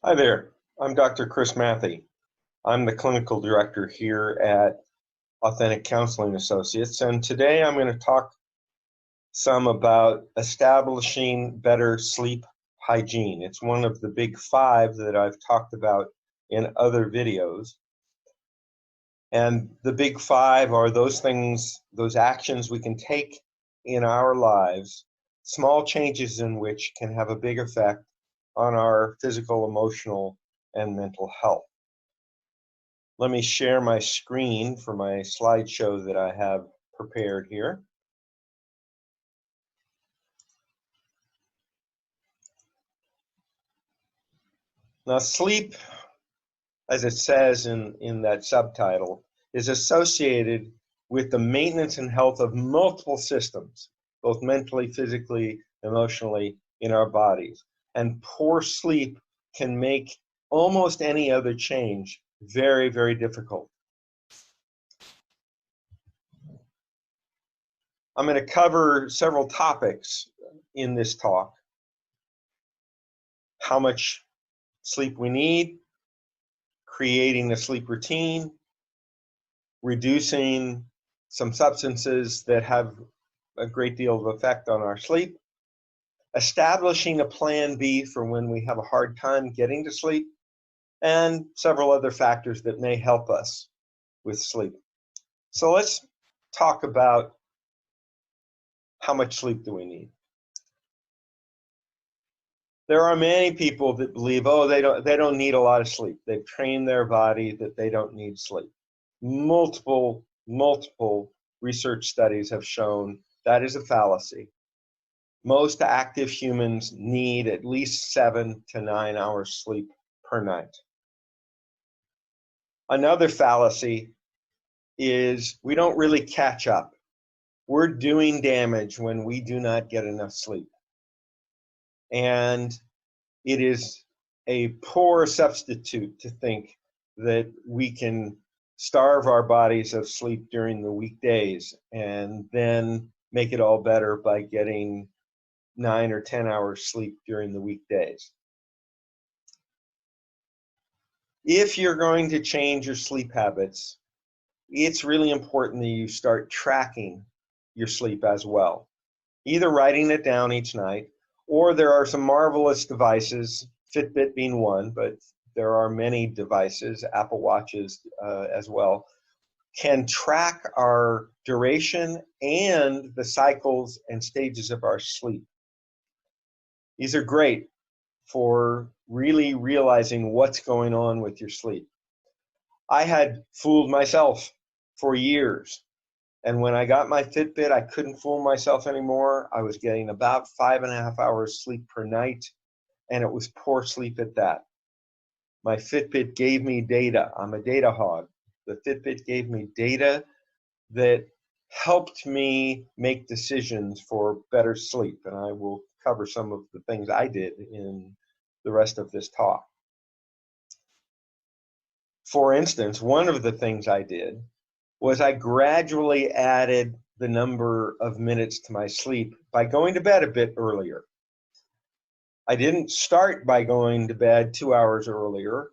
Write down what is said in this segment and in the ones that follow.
Hi there, I'm Dr. Chris Matthey. I'm the clinical director here at Authentic Counseling Associates, and today I'm going to talk some about establishing better sleep hygiene. It's one of the big five that I've talked about in other videos. And the big five are those things, those actions we can take in our lives, small changes in which can have a big effect on our physical, emotional, and mental health. Let me share my screen for my slideshow that I have prepared here. Now, sleep, as it says in that subtitle, is associated with the maintenance and health of multiple systems, both mentally, physically, emotionally, in our bodies. And poor sleep can make almost any other change very, very difficult. I'm going to cover several topics in this talk. How much sleep we need, creating a sleep routine, reducing some substances that have a great deal of effect on our sleep, establishing a plan B for when we have a hard time getting to sleep, and several other factors that may help us with sleep. So let's talk about how much sleep do we need. There are many people that believe, oh, they don't need a lot of sleep. They've trained their body that they don't need sleep. Multiple research studies have shown that is a fallacy. Most active humans need at least 7 to 9 hours sleep per night. Another fallacy is we don't really catch up. We're doing damage when we do not get enough sleep. And it is a poor substitute to think that we can starve our bodies of sleep during the weekdays and then make it all better by getting 9 or 10 hours sleep during the weekdays. If you're going to change your sleep habits, it's really important that you start tracking your sleep as well. Either writing it down each night, or there are some marvelous devices, Fitbit being one, but there are many devices, Apple Watches as well, can track our duration and the cycles and stages of our sleep. These are great for really realizing what's going on with your sleep. I had fooled myself for years. And when I got my Fitbit, I couldn't fool myself anymore. I was getting about 5.5 hours sleep per night, and it was poor sleep at that. My Fitbit gave me data. I'm a data hog. The Fitbit gave me data that helped me make decisions for better sleep. And I will cover some of the things I did in the rest of this talk. For instance, one of the things I did was I gradually added the number of minutes to my sleep by going to bed a bit earlier. I didn't start by going to bed 2 hours earlier,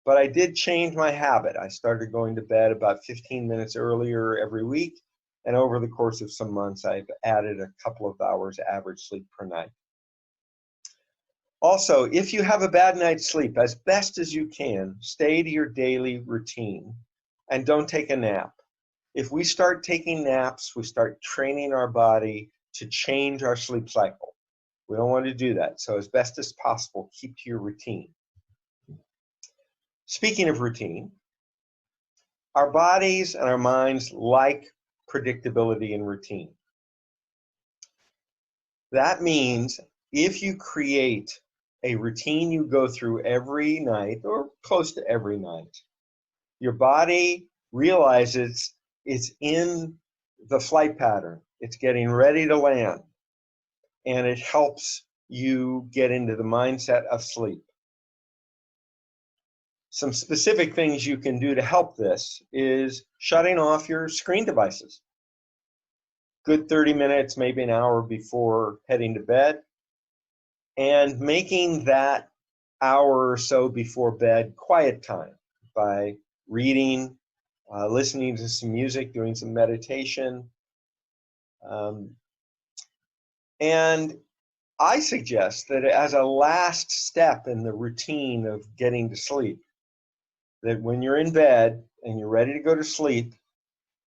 but I did change my habit. I started going to bed about 15 minutes earlier every week, and over the course of some months, I've added a couple of hours average sleep per night. Also, if you have a bad night's sleep, as best as you can, stay to your daily routine and don't take a nap. If we start taking naps, we start training our body to change our sleep cycle. We don't want to do that. So as best as possible, keep to your routine. Speaking of routine, our bodies and our minds like predictability and routine. That means if you create a routine you go through every night or close to every night, your body realizes it's in the flight pattern. It's getting ready to land, and it helps you get into the mindset of sleep. Some specific things you can do to help this is shutting off your screen devices. Good 30 minutes, maybe an hour before heading to bed, and making that hour or so before bed, quiet time by reading, listening to some music, doing some meditation. And I suggest that as a last step in the routine of getting to sleep, that when you're in bed and you're ready to go to sleep,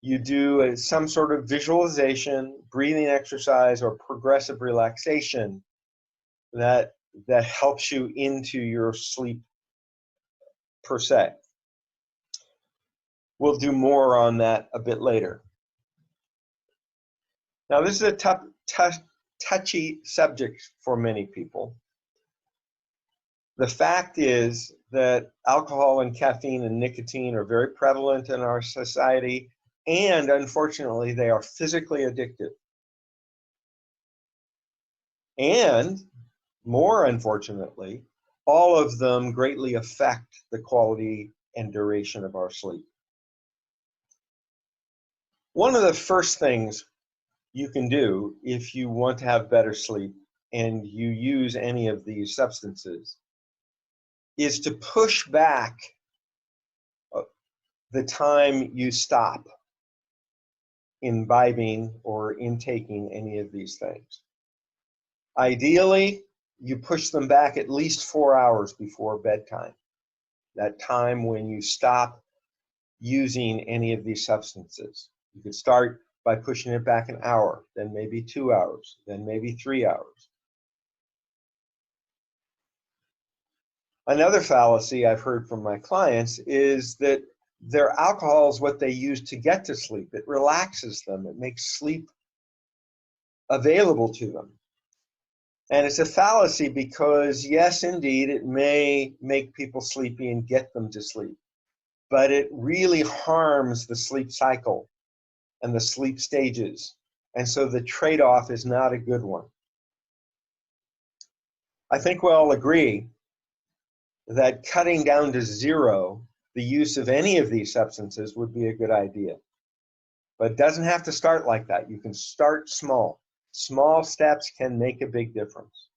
you do some sort of visualization, breathing exercise, or progressive relaxation that helps you into your sleep per se. We'll do more on that a bit later. Now, this is a touchy subject for many people. The fact is that alcohol and caffeine and nicotine are very prevalent in our society, and unfortunately, they are physically addictive. And more unfortunately, all of them greatly affect the quality and duration of our sleep. One of the first things you can do if you want to have better sleep and you use any of these substances is to push back the time you stop imbibing or intaking any of these things. Ideally, you push them back at least 4 hours before bedtime, that time when you stop using any of these substances. You could start by pushing it back an hour, then maybe 2 hours, then maybe 3 hours. Another fallacy I've heard from my clients is that their alcohol is what they use to get to sleep. It relaxes them. It makes sleep available to them. And it's a fallacy because, yes, indeed, it may make people sleepy and get them to sleep, but it really harms the sleep cycle and the sleep stages. And so the trade-off is not a good one. I think we'll all agree that cutting down to zero the use of any of these substances would be a good idea. But it doesn't have to start like that. You can start small. Small steps can make a big difference.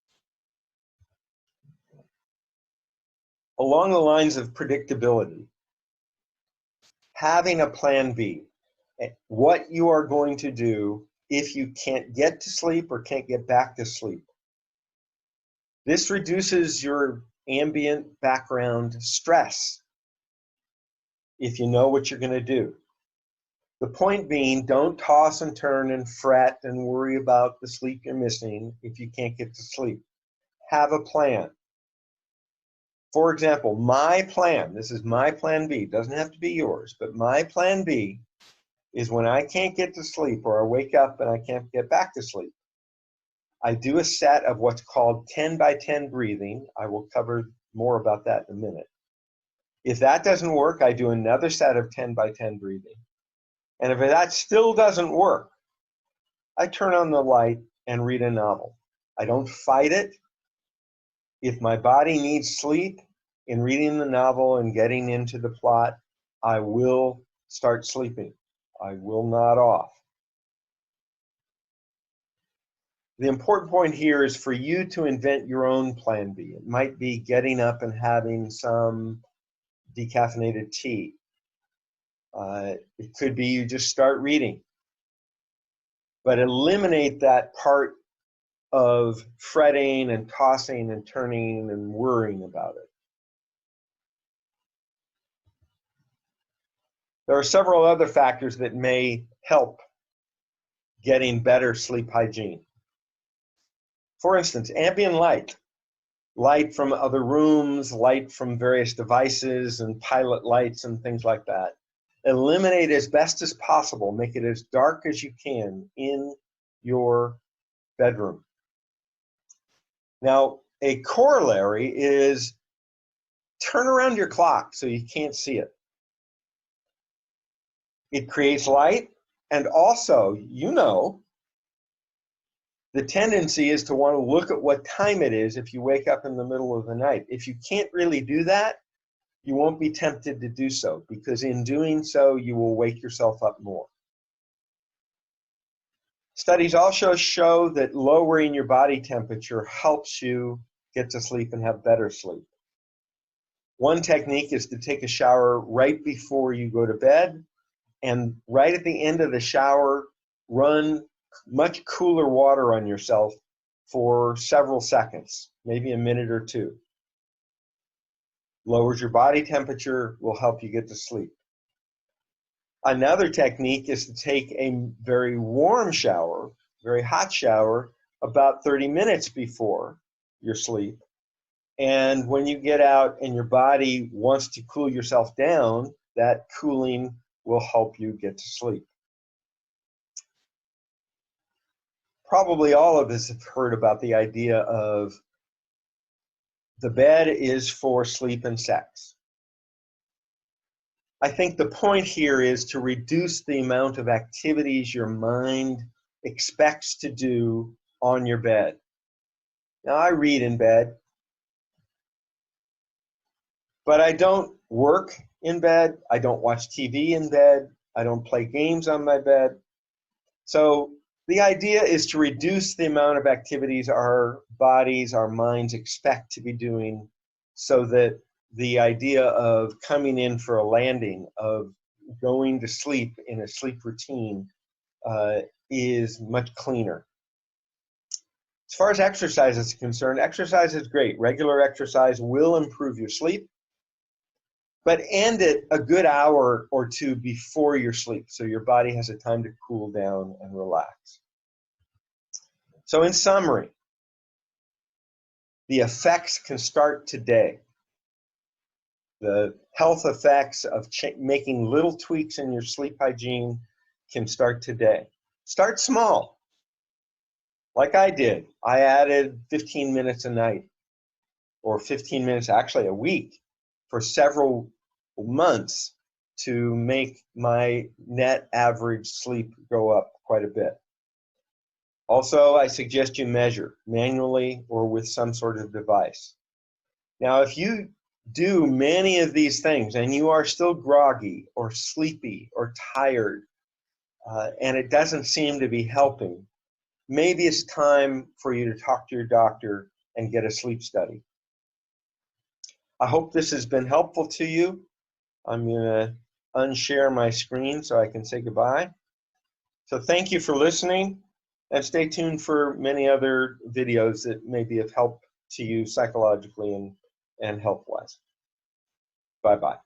Along the lines of predictability, having a plan B, what you are going to do if you can't get to sleep or can't get back to sleep. This reduces your ambient background stress if you know what you're going to do. The point being, don't toss and turn and fret and worry about the sleep you're missing if you can't get to sleep. Have a plan. For example, my plan, this is my plan B, doesn't have to be yours, but my plan B is when I can't get to sleep or I wake up and I can't get back to sleep, I do a set of what's called 10 by 10 breathing. I will cover more about that in a minute. If that doesn't work, I do another set of 10 by 10 breathing. And if that still doesn't work, I turn on the light and read a novel. I don't fight it. If my body needs sleep, in reading the novel and getting into the plot, I will start sleeping. I will nod off. The important point here is for you to invent your own plan B. It might be getting up and having some decaffeinated tea. It could be you just start reading. But eliminate that part of fretting and tossing and turning and worrying about it. There are several other factors that may help getting better sleep hygiene. For instance, ambient light. Light from other rooms, light from various devices and pilot lights and things like that. Eliminate as best as possible. Make it as dark as you can in your bedroom. Now, a corollary is turn around your clock so you can't see it. It creates light, and also, you know, the tendency is to want to look at what time it is if you wake up in the middle of the night. If you can't really do that, you won't be tempted to do so, because in doing so, you will wake yourself up more. Studies also show that lowering your body temperature helps you get to sleep and have better sleep. One technique is to take a shower right before you go to bed, and right at the end of the shower, run much cooler water on yourself for several seconds, maybe a minute or two. Lowers your body temperature, will help you get to sleep. Another technique is to take a very warm shower, very hot shower, about 30 minutes before your sleep. And when you get out and your body wants to cool yourself down, that cooling will help you get to sleep. Probably all of us have heard about the idea of the bed is for sleep and sex. I think the point here is to reduce the amount of activities your mind expects to do on your bed. Now, I read in bed, but I don't work in bed. I don't watch TV in bed. I don't play games on my bed. So the idea is to reduce the amount of activities our bodies, our minds expect to be doing, so that the idea of coming in for a landing, of going to sleep in a sleep routine, is much cleaner. As far as exercise is concerned, exercise is great. Regular exercise will improve your sleep, but end it a good hour or two before your sleep so your body has a time to cool down and relax. So in summary, the effects can start today. The health effects of making little tweaks in your sleep hygiene can start today. Start small, like I did. I added 15 minutes a night, or 15 minutes actually a week, for several months to make my net average sleep go up quite a bit. Also, I suggest you measure manually or with some sort of device. Now, if you do many of these things and you are still groggy or sleepy or tired, and it doesn't seem to be helping, maybe it's time for you to talk to your doctor and get a sleep study. I hope this has been helpful to you. I'm going to unshare my screen so I can say goodbye. So thank you for listening, and stay tuned for many other videos that may be of help to you psychologically and health-wise. Bye-bye.